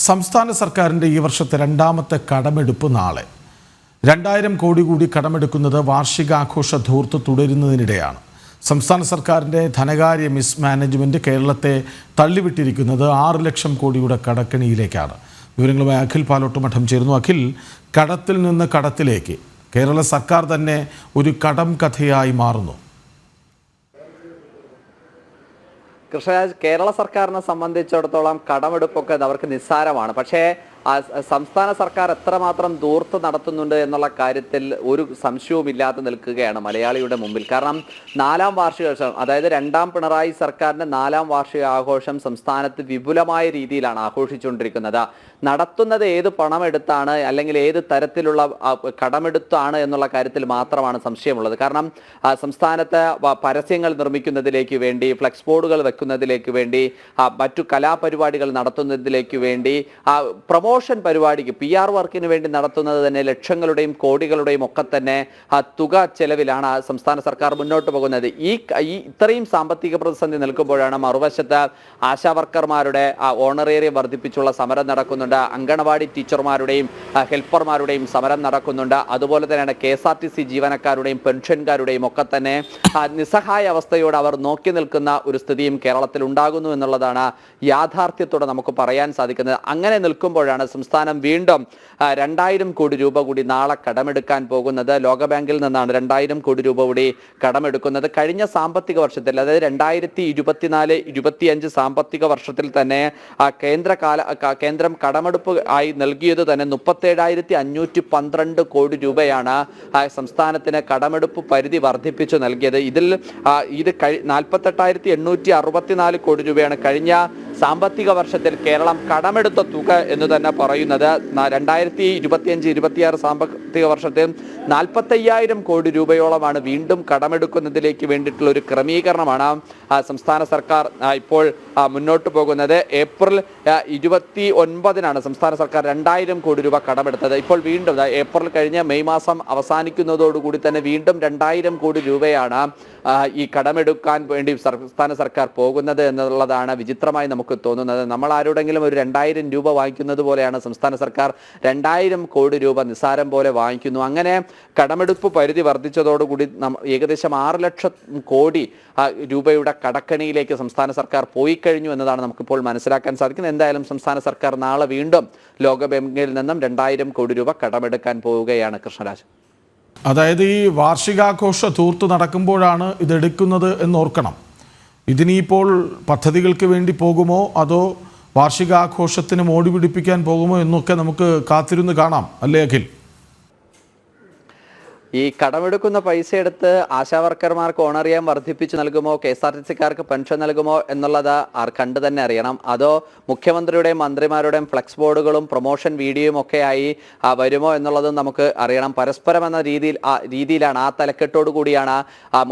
സംസ്ഥാന സർക്കാരിൻ്റെ ഈ വർഷത്തെ രണ്ടാമത്തെ കടമെടുപ്പ് നാളെ 2000 കോടി കൂടി കടമെടുക്കുന്നത് വാർഷികാഘോഷ ധൂർത്ത് തുടരുന്നതിനിടെയാണ്. സംസ്ഥാന സർക്കാരിൻ്റെ ധനകാര്യ മിസ്മാനേജ്മെൻറ്റ് കേരളത്തെ തള്ളിവിട്ടിരിക്കുന്നത് 6 ലക്ഷം കോടിയുടെ കടക്കെണിയിലേക്കാണ്. വിവരങ്ങളുമായി അഖിൽ പാലോട്ടുമഠം ചേരുന്നു. അഖിൽ, കടത്തിൽ നിന്ന് കടത്തിലേക്ക് കേരള സർക്കാർ തന്നെ ഒരു കടം കഥയായി മാറുന്നു. കൃഷ്ണരാജ്, കേരള സർക്കാരിനെ സംബന്ധിച്ചിടത്തോളം കടമെടുപ്പൊക്കെ അവർക്ക് നിസ്സാരമാണ്. പക്ഷേ സംസ്ഥാന സർക്കാർ എത്രമാത്രം ധൂർത്ത് നടത്തുന്നുണ്ട് എന്നുള്ള കാര്യത്തിൽ ഒരു സംശയവുമില്ലാതെ നിൽക്കുകയാണ് മലയാളിയുടെ മുമ്പിൽ. കാരണം 4ാം വാർഷികാഘോഷം, അതായത് 2ാം പിണറായി സർക്കാരിൻ്റെ 4ാം വാർഷികാഘോഷം സംസ്ഥാനത്ത് വിപുലമായ രീതിയിലാണ് ആഘോഷിച്ചുകൊണ്ടിരിക്കുന്നത്. നടത്തുന്നത് ഏത് പണമെടുത്താണ് അല്ലെങ്കിൽ ഏത് തരത്തിലുള്ള കടമെടുത്താണ് എന്നുള്ള കാര്യത്തിൽ മാത്രമാണ് സംശയമുള്ളത്. കാരണം സംസ്ഥാനത്ത് പരസ്യങ്ങൾ നിർമ്മിക്കുന്നതിലേക്ക് വേണ്ടി, ഫ്ലെക്സ് ബോർഡുകൾ വെക്കുന്നതിലേക്ക് വേണ്ടി, മറ്റു കലാപരിപാടികൾ നടത്തുന്നതിലേക്ക് വേണ്ടി, പ്രമോഷൻ പരിപാടിക്ക് PR വർക്കിന് വേണ്ടി നടത്തുന്നത് തന്നെ ലക്ഷങ്ങളുടെയും കോടികളുടെയും ഒക്കെ തന്നെ തുക ചെലവിലാണ് സംസ്ഥാന സർക്കാർ മുന്നോട്ട് പോകുന്നത്. ഇത്രയും സാമ്പത്തിക പ്രതിസന്ധി നിൽക്കുമ്പോഴാണ് മറുവശത്ത് ആശാവർക്കർമാരുടെ ഓണറേറിയം വർദ്ധിപ്പിച്ചുള്ള സമരം നടക്കുന്നുണ്ട്, അങ്കണവാടി ടീച്ചർമാരുടെയും ഹെൽപ്പർമാരുടെയും സമരം നടക്കുന്നുണ്ട്, അതുപോലെ തന്നെയാണ് KSRTC ജീവനക്കാരുടെയും പെൻഷൻകാരുടെയും ഒക്കെ തന്നെ നിസ്സഹായ അവസ്ഥയോട് അവർ നോക്കി നിൽക്കുന്ന ഒരു സ്ഥിതിയും കേരളത്തിൽ ഉണ്ടാകുന്നു എന്നുള്ളതാണ് യാഥാർത്ഥ്യത്തോടെ നമുക്ക് പറയാൻ സാധിക്കുന്നത്. അങ്ങനെ നിൽക്കുമ്പോഴാണ് സംസ്ഥാനം വീണ്ടും 2000 കോടി രൂപ കൂടി നാളെ കടമെടുക്കാൻ പോകുന്നത്. ലോകബാങ്കിൽ നിന്നാണ് 2000 കോടി രൂപ കൂടി കടമെടുക്കുന്നത്. കഴിഞ്ഞ സാമ്പത്തിക വർഷത്തിൽ, അതായത് 2024-25 സാമ്പത്തിക വർഷത്തിൽ തന്നെ കേന്ദ്രം കടമെടുപ്പ് ആയി നൽകിയത് തന്നെ 37,512 കോടി രൂപയാണ് സംസ്ഥാനത്തിന് കടമെടുപ്പ് പരിധി വർദ്ധിപ്പിച്ചു നൽകിയത്. ഇത് 48,864 കോടി രൂപയാണ് കഴിഞ്ഞ സാമ്പത്തിക വർഷത്തിൽ കേരളം കടമെടുത്ത തുക എന്ന് തന്നെ പറയുന്നത്. 2025-26 സാമ്പത്തിക വർഷത്തിൽ 45,000 കോടി രൂപയോളമാണ് വീണ്ടും കടമെടുക്കുന്നതിലേക്ക് വേണ്ടിയിട്ടുള്ള ഒരു ക്രമീകരണമാണ് സംസ്ഥാന സർക്കാർ ഇപ്പോൾ മുന്നോട്ട് പോകുന്നത്. ഏപ്രിൽ 29-നാണ് സംസ്ഥാന സർക്കാർ 2000 കോടി രൂപ കടമെടുത്തത്. ഇപ്പോൾ വീണ്ടും ഏപ്രിൽ കഴിഞ്ഞ് മെയ് മാസം അവസാനിക്കുന്നതോടുകൂടി തന്നെ വീണ്ടും 2000 കോടി രൂപയാണ് ഈ കടമെടുക്കാൻ വേണ്ടി സംസ്ഥാന സർക്കാർ പോകുന്നത് എന്നുള്ളതാണ് വിചിത്രമായി നമുക്ക് തോന്നുന്നത്. നമ്മൾ ആരോടെങ്കിലും ഒരു 2000 രൂപ വാങ്ങിക്കുന്നത് പോലെയാണ് സംസ്ഥാന സർക്കാർ 2000 കോടി രൂപ നിസ്സാരം പോലെ വാങ്ങിക്കുന്നു. അങ്ങനെ കടമെടുപ്പ് പരിധി വർദ്ധിച്ചതോടുകൂടി ഏകദേശം 6 ലക്ഷം കോടി രൂപയുടെ കടക്കണിയിലേക്ക് സംസ്ഥാന സർക്കാർ പോയി കഴിഞ്ഞു എന്നതാണ് നമുക്കിപ്പോൾ മനസ്സിലാക്കാൻ സാധിക്കുന്നത്. എന്തായാലും സംസ്ഥാന സർക്കാർ നാളെ വീണ്ടും ലോകബാങ്കിൽ നിന്നും 2000 കോടി രൂപ കടമെടുക്കാൻ പോവുകയാണ്. കൃഷ്ണരാജ്, അതായത് ഈ വാർഷികാഘോഷ ധൂർത്ത് നടക്കുമ്പോഴാണ് ഇതെടുക്കുന്നത് എന്നോർക്കണം. ഇതിനിപ്പോൾ പദ്ധതികൾക്ക് വേണ്ടി പോകുമോ അതോ വാർഷികാഘോഷത്തിന് മോടി പിടിപ്പിക്കാൻ പോകുമോ എന്നൊക്കെ നമുക്ക് കാത്തിരുന്ന് കാണാം, അല്ലേ അഖിൽ? ഈ കടമെടുക്കുന്ന പൈസ എടുത്ത് ആശാവർക്കർമാർക്ക് ഓണറിയം വർദ്ധിപ്പിച്ച് നൽകുമോ, KSRTCക്കാർക്ക് പെൻഷൻ നൽകുമോ എന്നുള്ളത് കണ്ടു തന്നെ അറിയണം. അതോ മുഖ്യമന്ത്രിയുടെയും മന്ത്രിമാരുടെയും ഫ്ലെക്സ് ബോർഡുകളും പ്രൊമോഷൻ വീഡിയോയും ഒക്കെ ആയി വരുമോ എന്നുള്ളതും നമുക്ക് അറിയണം. പരസ്പരം എന്ന രീതിയിലാണ്, ആ തലക്കെട്ടോടു കൂടിയാണ്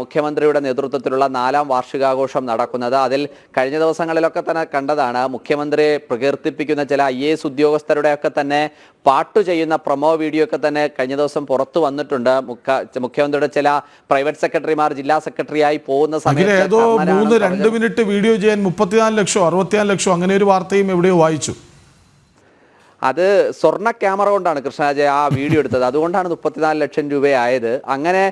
മുഖ്യമന്ത്രിയുടെ നേതൃത്വത്തിലുള്ള 4ാം വാർഷികാഘോഷം നടക്കുന്നത്. അതിൽ കഴിഞ്ഞ ദിവസങ്ങളിലൊക്കെ തന്നെ കണ്ടതാണ് മുഖ്യമന്ത്രിയെ പ്രകീർത്തിപ്പിക്കുന്ന ചില IAS ഉദ്യോഗസ്ഥരുടെ ഒക്കെ തന്നെ പാട്ടു ചെയ്യുന്ന പ്രൊമോ വീഡിയോ ഒക്കെ തന്നെ കഴിഞ്ഞ ദിവസം പുറത്തു വന്നിട്ടുണ്ട്. മുഖ്യമന്ത്രിയുടെ ചില പ്രൈവറ്റ് സെക്രട്ടറിമാർ ജില്ലാ സെക്രട്ടറിയായി പോകുന്ന സമയത്ത് ഏതോ 2 മിനിറ്റ് വീഡിയോ ചെയ്യാൻ 34 ലക്ഷം 64 ലക്ഷം അങ്ങനെ ഒരു വാർത്തയും എവിടെയോ വായിച്ചു. അത് സ്വർണ്ണ ക്യാമറ കൊണ്ടാണ് കൃഷ്ണരാജ് ആ വീഡിയോ എടുത്തത്. അതുകൊണ്ടാണ് 34 ലക്ഷം രൂപയായത്. അങ്ങനെ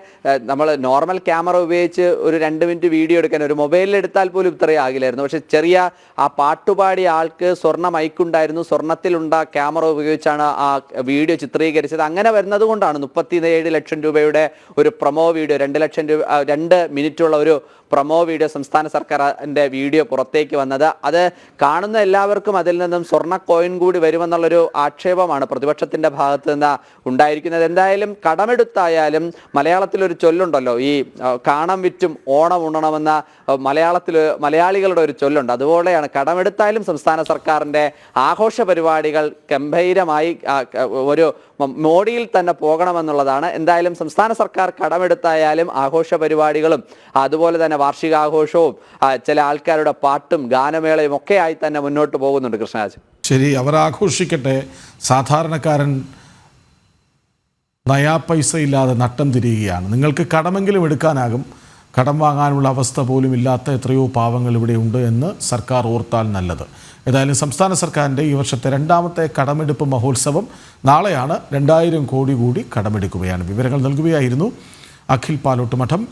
നമ്മൾ നോർമൽ ക്യാമറ ഉപയോഗിച്ച് ഒരു 2 മിനിറ്റ് വീഡിയോ എടുക്കാൻ ഒരു മൊബൈലിൽ എടുത്താൽ പോലും ഇത്രയും ആകില്ലായിരുന്നു. പക്ഷെ ചെറിയ ആ പാട്ടുപാടിയ ആൾക്ക് സ്വർണ്ണ മൈക്കുണ്ടായിരുന്നു, സ്വർണ്ണത്തിലുണ്ട ക്യാമറ ഉപയോഗിച്ചാണ് ആ വീഡിയോ ചിത്രീകരിച്ചത്. അങ്ങനെ വരുന്നത് കൊണ്ടാണ് 37 ലക്ഷം രൂപയുടെ ഒരു പ്രൊമോ വീഡിയോ, 2 ലക്ഷം രൂപ 2 മിനിറ്റുള്ള ഒരു പ്രൊമോ വീഡിയോ സംസ്ഥാന സർക്കാരിൻ്റെ വീഡിയോ പുറത്തേക്ക് വന്നത്. അത് കാണുന്ന എല്ലാവർക്കും അതിൽ നിന്നും സ്വർണ്ണ കോയിൻ കൂടി വരുമെന്നുള്ളൊരു ആക്ഷേപമാണ് പ്രതിപക്ഷത്തിൻ്റെ ഭാഗത്ത് നിന്ന് ഉണ്ടായിരിക്കുന്നത്. എന്തായാലും കടമെടുത്തായാലും മലയാളത്തിലൊരു ചൊല്ലുണ്ടല്ലോ, ഈ കാണം വിറ്റും ഓണം ഉണ്ണണമെന്ന മലയാളികളുടെ ഒരു ചൊല്ലുണ്ട്. അതുപോലെയാണ് കടമെടുത്തായാലും സംസ്ഥാന സർക്കാരിൻ്റെ ആഘോഷ പരിപാടികൾ ഗംഭീരമായി ഒരു മോഡിയിൽ തന്നെ പോകണമെന്നുള്ളതാണ്. എന്തായാലും സംസ്ഥാന സർക്കാർ കടമെടുത്തായാലും ആഘോഷ പരിപാടികളും അതുപോലെ തന്നെ വാർഷികാഘോഷവും ചില ആൾക്കാരുടെ പാട്ടും ഗാനമേളയും ഒക്കെ ആയി തന്നെ മുന്നോട്ട് പോകുന്നുണ്ട്. കൃഷ്ണരാജ്, ശരി, അവർ ആഘോഷിക്കട്ടെ. സാധാരണക്കാരൻ നയാ പൈസ ഇല്ലാതെ നട്ടം തിരിയുകയാണ്. നിങ്ങൾക്ക് കടമെങ്കിലും എടുക്കാനാകും, കടം വാങ്ങാനുള്ള അവസ്ഥ പോലും ഇല്ലാത്ത എത്രയോ പാവങ്ങൾ ഇവിടെ ഉണ്ട് എന്ന് സർക്കാർ ഓർത്താൽ നല്ലത്. ഏതായാലും സംസ്ഥാന സർക്കാരിൻ്റെ ഈ വർഷത്തെ രണ്ടാമത്തെ കടമെടുപ്പ് മഹോത്സവം നാളെയാണ്. 2000 കോടി കൂടി കടമെടുക്കുകയാണ്. വിവരങ്ങൾ നൽകുകയായിരുന്നു അഖിൽ പാലോട്ടുമഠം.